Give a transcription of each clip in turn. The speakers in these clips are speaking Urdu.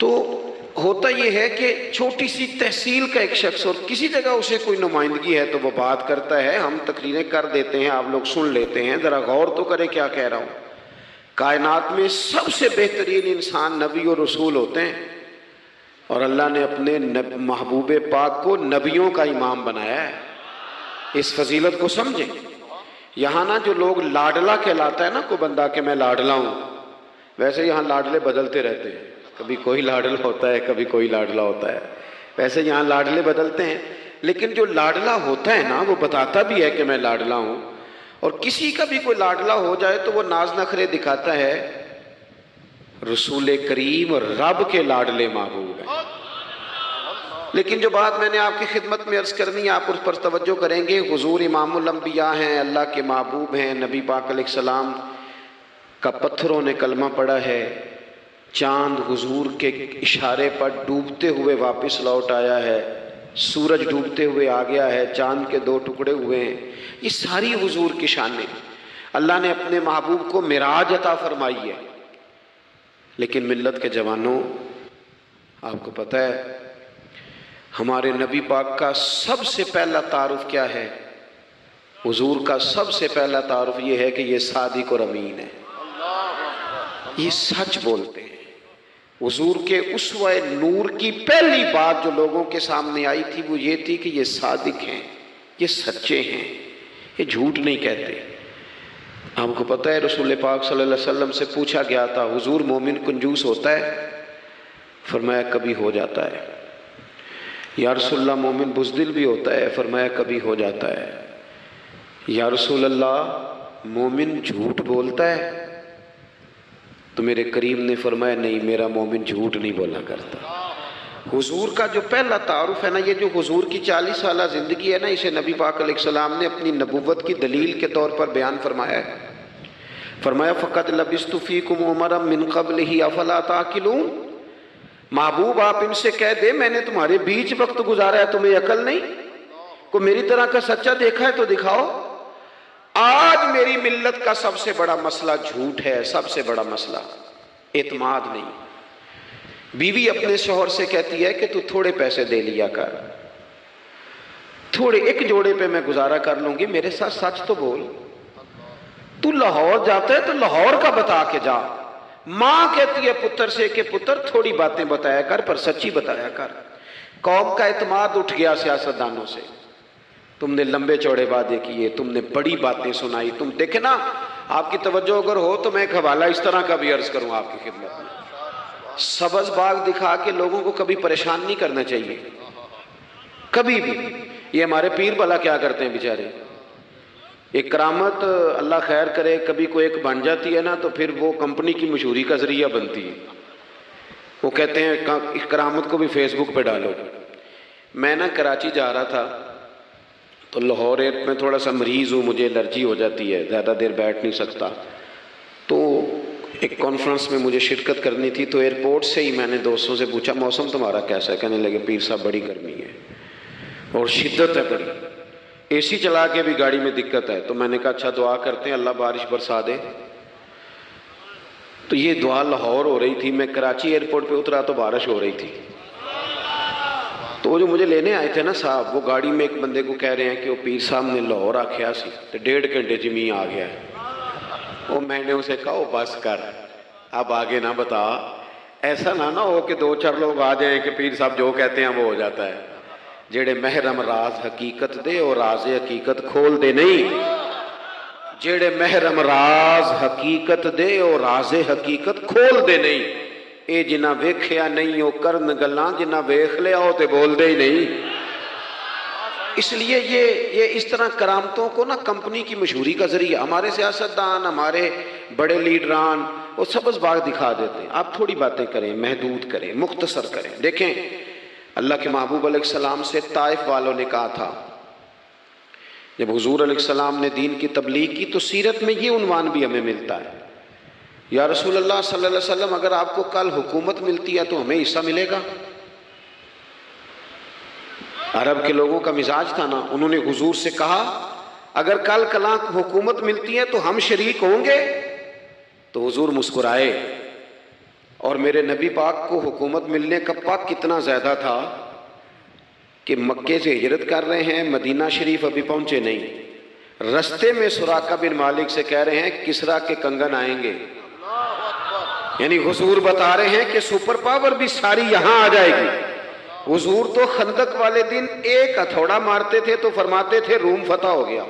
تو ہوتا یہ ہے کہ چھوٹی سی تحصیل کا ایک شخص اور کسی جگہ اسے کوئی نمائندگی ہے تو وہ بات کرتا ہے، ہم تقریریں کر دیتے ہیں، آپ لوگ سن لیتے ہیں، ذرا غور تو کریں کیا کہہ رہا ہوں۔ کائنات میں سب سے بہترین انسان نبی اور رسول ہوتے ہیں، اور اللہ نے اپنے محبوب پاک کو نبیوں کا امام بنایا ہے۔ اس فضیلت کو سمجھیں۔ یہاں نا جو لوگ لاڈلا کہلاتا ہے نا کوئی بندہ کہ میں لاڈلا ہوں، ویسے یہاں لاڈلے بدلتے رہتے ہیں، کبھی کوئی لاڈلا ہوتا ہے کبھی کوئی لاڈلا ہوتا ہے، ویسے یہاں لاڈلے بدلتے ہیں، لیکن جو لاڈلا ہوتا ہے نا وہ بتاتا بھی ہے کہ میں لاڈلا ہوں، اور کسی کا بھی کوئی لاڈلا ہو جائے تو وہ ناز نخرے دکھاتا ہے۔ رسول کریم اور رب کے لاڈلے محبوب ہیں۔ لیکن جو بات میں نے آپ کی خدمت میں عرض کرنی ہے آپ اس پر توجہ کریں گے۔ حضور امام الانبیاء ہیں، اللہ کے محبوب ہیں، نبی پاک علیہ السلام کا پتھروں نے کلمہ پڑھا ہے، چاند حضور کے اشارے پر ڈوبتے ہوئے واپس لوٹ آیا ہے، سورج ڈوبتے ہوئے آ گیا ہے، چاند کے 2 ٹکڑے ہوئے ہیں، یہ ساری حضور کی شانیں۔ اللہ نے اپنے محبوب کو معراج عطا فرمائی ہے۔ لیکن ملت کے جوانوں، آپ کو پتہ ہے ہمارے نبی پاک کا سب سے پہلا تعارف کیا ہے؟ حضور کا سب سے پہلا تعارف یہ ہے کہ یہ صادق اور امین ہے، یہ سچ بولتے ہیں۔ حضور کے اسوہ نور کی پہلی بات جو لوگوں کے سامنے آئی تھی وہ یہ تھی کہ یہ صادق ہیں، یہ سچے ہیں، یہ جھوٹ نہیں کہتے۔ آپ کو پتہ ہے رسول پاک صلی اللہ علیہ وسلم سے پوچھا گیا تھا حضور مومن کنجوس ہوتا ہے؟ فرمایا کبھی ہو جاتا ہے۔ یا رسول اللہ مومن بزدل بھی ہوتا ہے؟ فرمایا کبھی ہو جاتا ہے۔ یا رسول اللہ مومن جھوٹ بولتا ہے؟ تو میرے کریم نے فرمایا نہیں، میرا مومن جھوٹ نہیں بولا کرتا۔ حضور کا جو پہلا تعارف ہے نا، یہ جو حضور کی 40 سالہ زندگی ہے نا، اسے نبی پاک علیہ السلام نے اپنی نبوت کی دلیل کے طور پر بیان فرمایا ہے۔ فرمایا فَقَدْ لَبِثْتُ فِيكُمْ عُمَرًا مِّن قَبْلِهِ أَفَلَا تَعْقِلُونَ۔ محبوب آپ ان سے کہہ دے میں نے تمہارے بیچ وقت گزارا ہے، تمہیں عقل نہیں؟ کوئی میری طرح کا سچا دیکھا ہے تو دکھاؤ۔ آج میری ملت کا سب سے بڑا مسئلہ جھوٹ ہے، سب سے بڑا مسئلہ اعتماد نہیں۔ بیوی اپنے شوہر سے کہتی ہے کہ تو تھوڑے پیسے دے لیا کر، تھوڑے ایک جوڑے پہ میں گزارا کر لوں گی، میرے ساتھ سچ تو بول۔ تو لاہور جاتا ہے تو لاہور کا بتا کے جا۔ ماں کہتی ہے پتر سے کہ پتر تھوڑی باتیں بتایا کر پر سچی بتایا کر۔ قوم کا اعتماد اٹھ گیا سیاستدانوں سے، تم نے لمبے چوڑے وعدے کیے، تم نے بڑی باتیں سنائی۔ تم دیکھیں نا، آپ کی توجہ اگر ہو تو میں ایک حوالہ اس طرح کا بھی عرض کروں آپ کی خدمت میں۔ سبز باغ دکھا کے لوگوں کو کبھی پریشان نہیں کرنا چاہیے، کبھی بھی۔ یہ ہمارے پیر بھلا کیا کرتے ہیں بیچارے، ایک کرامت اللہ خیر کرے کبھی کوئی ایک بن جاتی ہے نا تو پھر وہ کمپنی کی مشہوری کا ذریعہ بنتی ہے۔ وہ کہتے ہیں اس کرامت کو بھی فیس بک پہ ڈالو۔ میں نا کراچی جا رہا تھا تو لاہور میں تھوڑا سا مریض ہوں، مجھے الرجی ہو جاتی ہے، زیادہ دیر بیٹھ نہیں سکتا، تو ایک کانفرنس میں مجھے شرکت کرنی تھی۔ تو ایئرپورٹ سے ہی میں نے دوستوں سے پوچھا موسم تمہارا کیسا ہے؟ کہنے لگے پیر صاحب بڑی گرمی ہے اور شدت ہے بڑی، اے سی چلا کے بھی گاڑی میں دقت ہے۔ تو میں نے کہا اچھا دعا کرتے ہیں اللہ بارش برسا دے۔ تو یہ دعا لاہور ہو رہی تھی، میں کراچی ایئرپورٹ پہ اترا تو بارش ہو رہی تھی۔ تو وہ جو مجھے لینے آئے تھے نا صاحب، وہ گاڑی میں ایک بندے کو کہہ رہے ہیں کہ وہ پیر صاحب نے لاہور آکھیا سی تو 1.5 گھنٹے جمی آ گیا ہے۔ وہ میں نے اسے کہا بس کر، اب آگے نہ بتا، ایسا نہ ہو کہ 2-4 لوگ آ جائیں کہ پیر صاحب جو کہتے ہیں وہ ہو جاتا ہے۔ جیڑے محرم راز حقیقت دے اور راز حقیقت کھول دے نہیں، جیڑے محرم راز حقیقت دے اور راز حقیقت کھول دے نہیں، اے جنہ ویکھیا نہیں او کرن گلاں، جنہ ویکھ لیا او تے بول دے ہی نہیں۔ اس لیے یہ اس طرح کرامتوں کو نا کمپنی کی مشہوری کا ذریعہ، ہمارے سیاستدان، ہمارے بڑے لیڈران وہ سبز باغ دکھا دیتے ہیں۔ آپ تھوڑی باتیں کریں، محدود کریں، مختصر کریں۔ دیکھیں اللہ کے محبوب علیہ السلام سے طائف والوں نے کہا تھا، جب حضور علیہ السلام نے دین کی تبلیغ کی تو سیرت میں یہ عنوان بھی ہمیں ملتا ہے، یا رسول اللہ صلی اللہ علیہ وسلم اگر آپ کو کل حکومت ملتی ہے تو ہمیں حصہ ملے گا؟ عرب کے لوگوں کا مزاج تھا نا، انہوں نے حضور سے کہا اگر کل کلاں حکومت ملتی ہے تو ہم شریک ہوں گے؟ تو حضور مسکرائے اور میرے نبی پاک کو حکومت ملنے کا پاک کتنا زیادہ تھا کہ مکے سے ہجرت کر رہے ہیں، مدینہ شریف ابھی پہنچے نہیں، رستے میں سراقہ بن مالک سے کہہ رہے ہیں کسرا کے کنگن آئیں گے، یعنی حضور بتا رہے ہیں کہ سپر پاور بھی ساری یہاں آ جائے گی۔ حضور تو خندق والے دن ایک ہتھوڑا مارتے تھے تو فرماتے تھے روم فتح ہو گیا،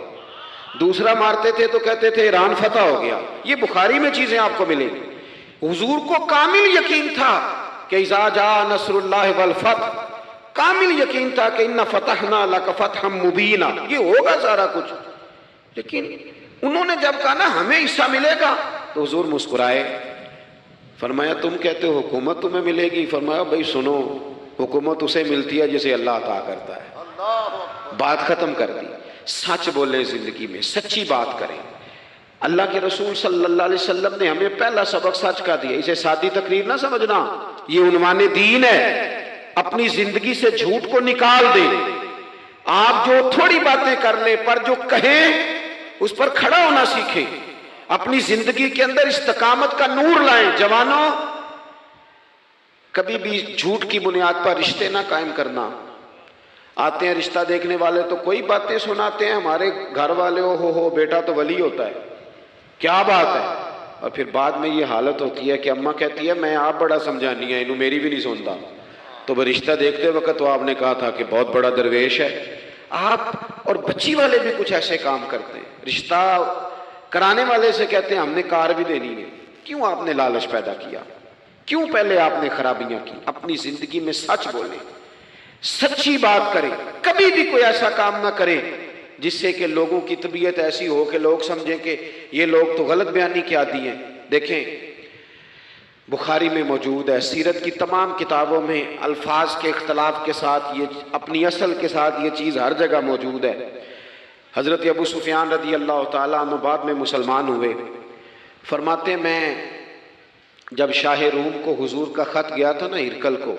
دوسرا مارتے تھے تو کہتے تھے ایران فتح ہو گیا۔ یہ بخاری میں چیزیں آپ کو ملیں گی۔ حضور کو کامل یقین تھا کہ اذا جاء نصر اللہ والفتح، کامل یقین تھا کہ ان فتحنا لک فتحا مبینا، یہ ہوگا سارا کچھ۔ لیکن انہوں نے جب کہا نا ہمیں حصہ ملے گا تو حضور مسکرائے، فرمایا تم کہتے ہو حکومت تمہیں ملے گی، فرمایا بھائی سنو، حکومت اسے ملتی ہے جسے اللہ عطا کرتا ہے۔ بات ختم کر دی۔ سچ بولیں زندگی میں، سچی بات کریں۔ اللہ کے رسول صلی اللہ علیہ وسلم نے ہمیں پہلا سبق سچ کا دیا، اسے سادی تقریر نہ سمجھنا، یہ عنوان دین ہے۔ اپنی زندگی سے جھوٹ کو نکال دیں۔ آپ جو تھوڑی باتیں کر لیں پر جو کہیں اس پر کھڑا ہونا سیکھیں، اپنی زندگی کے اندر استقامت کا نور لائیں۔ جوانوں، کبھی بھی جھوٹ کی بنیاد پر رشتے نہ قائم کرنا۔ آتے ہیں رشتہ دیکھنے والے تو کوئی باتیں سناتے ہیں، ہمارے گھر والے ہو بیٹا تو ولی ہوتا ہے، کیا بات ہے، اور پھر بعد میں یہ حالت ہوتی ہے کہ اماں کہتی ہے میں آپ بڑا سمجھانی ہے، انہوں میری بھی نہیں سنتا، تو وہ رشتہ دیکھتے وقت تو آپ نے کہا تھا کہ بہت بڑا درویش ہے۔ آپ اور بچی والے بھی کچھ ایسے کام کرتے ہیں، رشتہ کرانے والے سے کہتے ہیں ہم نے کار بھی دینی ہے۔ کیوں آپ نے لالچ پیدا کیا؟ کیوں پہلے آپ نے خرابیاں کی؟ اپنی زندگی میں سچ بولیں، سچی بات کریں، کبھی بھی کوئی ایسا کام نہ کریں جس سے کہ لوگوں کی طبیعت ایسی ہو کہ لوگ سمجھیں کہ یہ لوگ تو غلط بیانی کے عادی ہیں۔ دیکھیں بخاری میں موجود ہے، سیرت کی تمام کتابوں میں الفاظ کے اختلاف کے ساتھ یہ اپنی اصل کے ساتھ یہ چیز ہر جگہ موجود ہے۔ حضرت ابو سفیان رضی اللہ تعالیٰ عنہ بعد میں مسلمان ہوئے، فرماتے میں جب شاہ روم کو حضور کا خط گیا تھا نا ہرقل کو،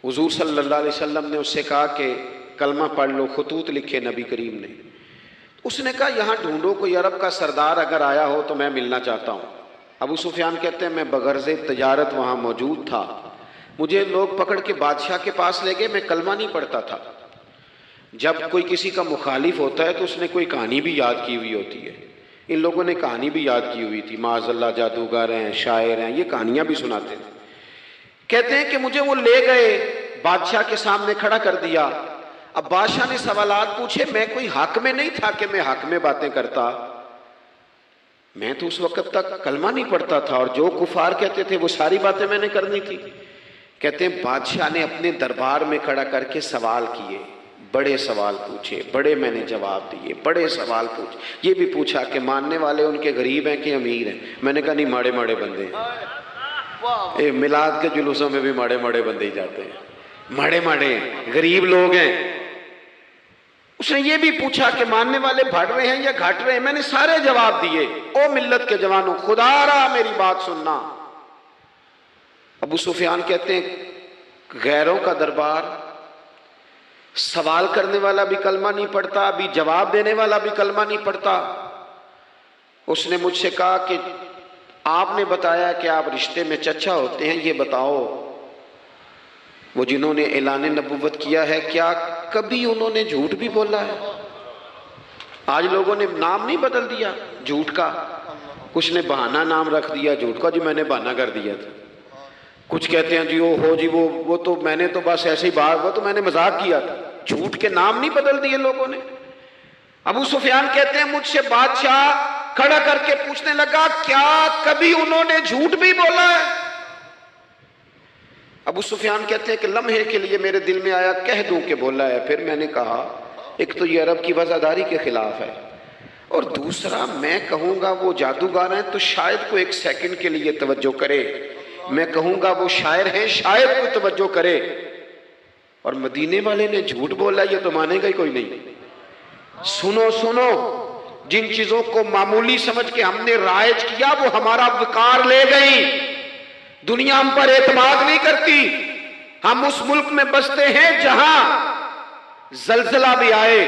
حضور صلی اللہ علیہ وسلم نے اس سے کہا کہ کلمہ پڑھ لو، خطوط لکھے نبی کریم نے۔ اس نے کہا یہاں ڈھونڈو کوئی عرب کا سردار اگر آیا ہو تو میں ملنا چاہتا ہوں۔ ابو سفیان کہتے ہیں میں بغرض تجارت وہاں موجود تھا، مجھے لوگ پکڑ کے بادشاہ کے پاس لے گئے، میں کلمہ نہیں پڑھتا تھا۔ جب کوئی کسی کا مخالف ہوتا ہے تو اس نے کوئی کہانی بھی یاد کی ہوئی ہوتی ہے، ان لوگوں نے کہانی بھی یاد کی ہوئی تھی، معاذ اللہ جادوگر ہیں، شاعر ہیں، یہ کہانیاں بھی سناتے تھے۔ کہتے ہیں کہ مجھے وہ لے گئے، بادشاہ کے سامنے کھڑا کر دیا۔ اب بادشاہ نے سوالات پوچھے، میں کوئی حق میں نہیں تھا کہ میں حق میں باتیں کرتا، میں تو اس وقت تک کلمہ نہیں پڑھتا تھا اور جو کفار کہتے تھے وہ ساری باتیں میں نے کرنی تھی۔ کہتے ہیں بادشاہ نے اپنے دربار میں کھڑا کر کے سوال کیے، بڑے سوال پوچھے، بڑے میں نے جواب دیے، بڑے سوال پوچھے۔ یہ بھی پوچھا کہ ماننے والے ان کے غریب ہیں کہ امیر ہیں؟ میں نے کہا نہیں، ماڑے ماڑے بندے ہیں۔ میلاد کے جلوسوں میں بھی ماڑے ماڑے بندے ہی جاتے ہیں، ماڑے ماڑے ہیں، غریب لوگ ہیں۔ اس نے یہ بھی پوچھا کہ ماننے والے بڑھ رہے ہیں یا گھٹ رہے ہیں؟ میں نے سارے جواب دیے۔ او ملت کے جوانوں، خدا را میری بات سننا۔ ابو سفیان کہتے ہیں غیروں کا دربار، سوال کرنے والا بھی کلمہ نہیں پڑھتا، ابھی جواب دینے والا بھی کلمہ نہیں پڑھتا۔ اس نے مجھ سے کہا کہ آپ نے بتایا کہ آپ رشتے میں چچا ہوتے ہیں، یہ بتاؤ وہ جنہوں نے اعلان نبوت کیا ہے کیا کبھی انہوں نے جھوٹ بھی بولا ہے؟ آج لوگوں نے نام نہیں بدل دیا جھوٹ کا، کچھ نے بہانہ نام رکھ دیا جھوٹ کا، جو میں نے بہانہ کر دیا تھا۔ کچھ کہتے ہیں جی وہ تو میں نے تو بس ایسے ہی بات، وہ تو میں نے مذاق کیا تھا۔ جھوٹ کے نام نہیں بدل دیے لوگوں نے۔ ابو سفیان کہتے ہیں مجھ سے بادشاہ کھڑا کر کے پوچھنے لگا کیا کبھی انہوں نے جھوٹ بھی بولا ہے؟ ابو سفیان کہتے ہیں کہ لمحے کے لیے میرے دل میں آیا کہہ دوں کہ بولا ہے۔ پھر میں نے کہا ایک تو یہ عرب کی وفاداری کے خلاف ہے، اور دوسرا میں کہوں گا وہ جادوگر ہیں تو شاید کو ایک سیکنڈ کے لیے توجہ کرے، میں کہوں گا وہ شاعر ہیں شاید کو توجہ کرے، اور مدینے والے نے جھوٹ بولا یہ تو مانے گا ہی کوئی نہیں۔ سنو سنو، جن چیزوں کو معمولی سمجھ کے ہم نے رائج کیا وہ ہمارا وقار لے گئی۔ دنیا ہم پر اعتماد نہیں کرتی۔ ہم اس ملک میں بستے ہیں جہاں زلزلہ بھی آئے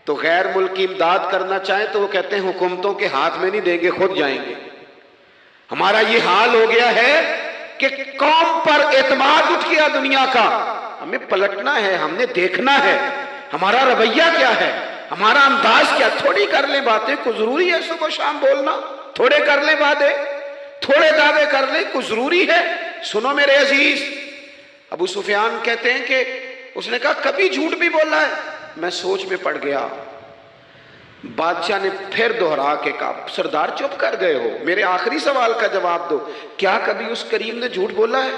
تو غیر ملکی امداد کرنا چاہیں تو وہ کہتے ہیں حکومتوں کے ہاتھ میں نہیں دیں گے، خود جائیں گے۔ ہمارا یہ حال ہو گیا ہے کہ قوم پر اعتماد اٹھ گیا دنیا کا. ہمیں پلٹنا ہے, ہم نے دیکھنا ہے ہمارا رویہ کیا ہے, ہمارا انداز کیا. تھوڑی کر لیں باتیں, کوئی ضروری ہے صبح شام بولنا؟ تھوڑے کر لیں باتیں, تھوڑے دعوے کر لیں, کوئی ضروری ہے؟ سنو میرے عزیز, ابو سفیان کہتے ہیں کہ اس نے کہا کبھی جھوٹ بھی بولا ہے؟ میں سوچ میں پڑ گیا. بادشاہ نے پھر دوہرا کے کہا, سردار چپ کر گئے ہو, میرے آخری سوال کا جواب دو, کیا کبھی اس کریم نے جھوٹ بولا ہے؟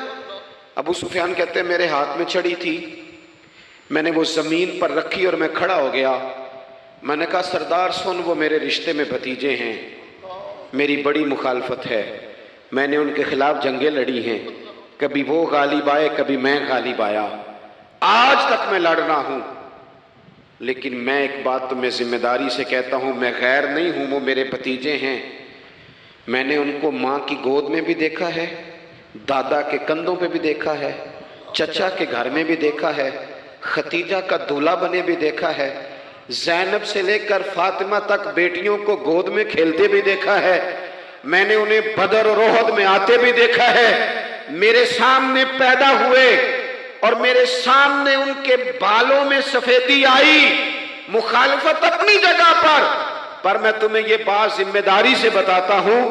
ابو سفیان کہتے ہیں میرے ہاتھ میں چھڑی تھی, میں نے وہ زمین پر رکھی اور میں کھڑا ہو گیا. میں نے کہا سردار سن, وہ میرے رشتے میں بھتیجے ہیں, میری بڑی مخالفت ہے, میں نے ان کے خلاف جنگیں لڑی ہیں, کبھی وہ غالب آئے کبھی میں غالب آیا, آج تک میں لڑ رہا ہوں. لیکن میں ایک بات تمہیں ذمہ داری سے کہتا ہوں, میں غیر نہیں ہوں, وہ میرے بھتیجے ہیں. میں نے ان کو ماں کی گود میں بھی دیکھا ہے, دادا کے کندھوں پہ بھی دیکھا ہے, چچا کے گھر میں بھی دیکھا ہے, ختیجہ کا دولہا بنے بھی دیکھا ہے, زینب سے لے کر فاطمہ تک بیٹیوں کو گود میں کھیلتے بھی دیکھا ہے, میں نے انہیں بدر اور احد میں آتے بھی دیکھا ہے. میرے سامنے پیدا ہوئے اور میرے سامنے ان کے بالوں میں سفیدی آئی. مخالفت اپنی جگہ پر میں تمہیں یہ بات ذمہ داری سے بتاتا ہوں,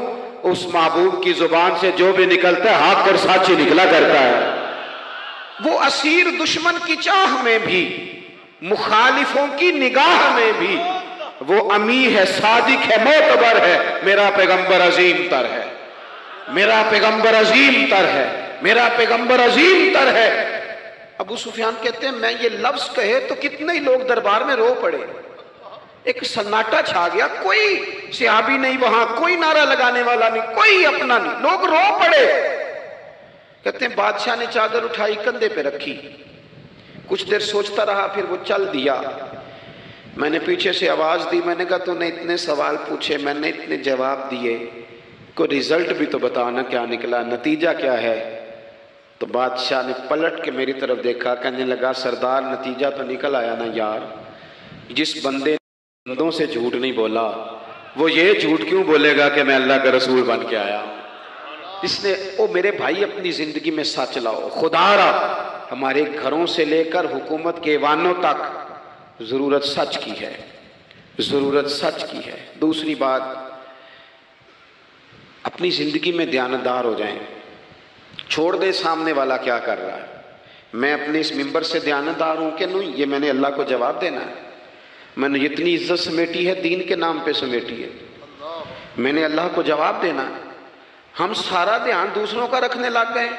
اس محبوب کی زبان سے جو بھی نکلتا ہے حق اور سچ ہی نکلا کرتا ہے. وہ اسیر دشمن کی چاہ میں بھی, مخالفوں کی نگاہ میں بھی وہ امی ہے, صادق ہے, معتبر ہے. میرا پیغمبر عظیم تر ہے, میرا پیغمبر عظیم تر ہے, میرا پیغمبر عظیم تر ہے. ابو سفیان کہتے ہیں میں یہ لفظ کہے تو کتنے ہی لوگ دربار میں رو پڑے, ایک سناٹا چھا گیا, کوئی صحابی نہیں وہاں, کوئی نعرہ لگانے والا نہیں, کوئی اپنا نہیں, لوگ رو پڑے. کہتے ہیں بادشاہ نے چادر اٹھائی کندھے پہ رکھی, کچھ دیر سوچتا رہا, پھر وہ چل دیا. میں نے پیچھے سے آواز دی, میں نے کہا تو نے اتنے سوال پوچھے, میں نے اتنے جواب دیے, کوئی رزلٹ بھی تو بتانا کیا نکلا, نتیجہ کیا ہے؟ تو بادشاہ نے پلٹ کے میری طرف دیکھا, کہنے لگا سردار نتیجہ تو نکل آیا نا یار, جس بندے بندوں سے جھوٹ نہیں بولا وہ یہ جھوٹ کیوں بولے گا کہ میں اللہ کا رسول بن کے آیا. اس نے او میرے بھائی اپنی زندگی میں سچ لاؤ. خدا را ہمارے گھروں سے لے کر حکومت کے ایوانوں تک ضرورت سچ کی ہے, ضرورت سچ کی ہے. دوسری بات, اپنی زندگی میں دیانتدار ہو جائیں, چھوڑ دے سامنے والا کیا کر رہا ہے. میں اپنے اس ممبر سے دیانتدار ہوں کہ نہیں, یہ میں نے اللہ کو جواب دینا ہے. میں نے جتنی عزت سمیٹی ہے دین کے نام پہ سمیٹی ہے, میں نے اللہ کو جواب دینا ہے. ہم سارا دھیان دوسروں کا رکھنے لگ گئے.